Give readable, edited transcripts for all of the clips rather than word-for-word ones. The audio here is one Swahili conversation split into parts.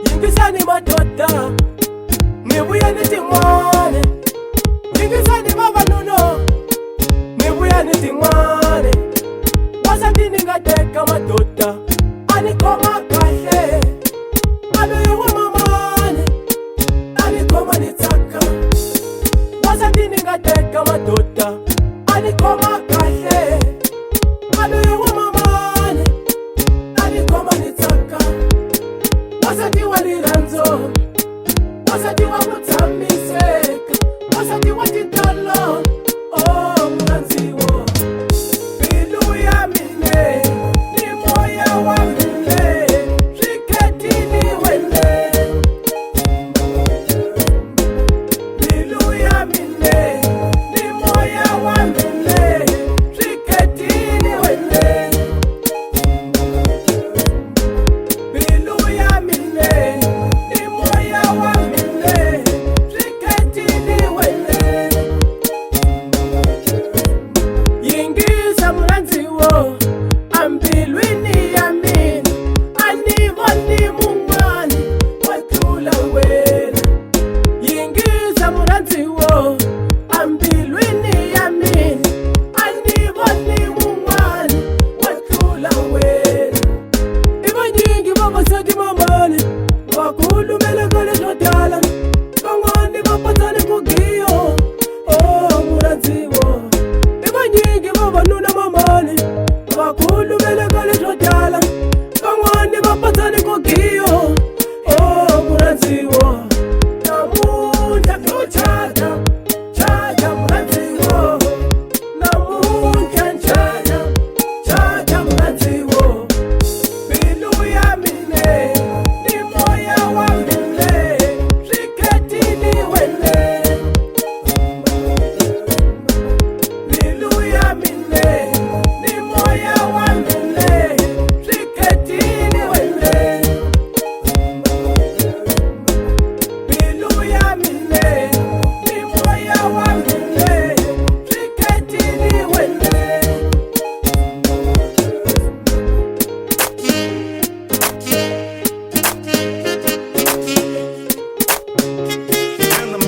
Yingisani madoda, nibuya nitingwane. Yingisani mabanuno, nibuya nitingwane. Wasatini ngateka madoda, anikoma kahle. Aluyewa mamane, anikoma nitaka. Wasatini ngateka madoda, anikoma kahle. Aluyewa mamane, anikoma nitaka. Wasati waliranzo, wasati wakutamiseka, wasati watitalo, oh mwanziwo. Bilu ya mine, ni moya wa mine, riketi ni wende. Bilu ya mine, ni moya wa mine, riketi ni wende.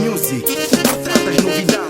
Music, tantas novidades.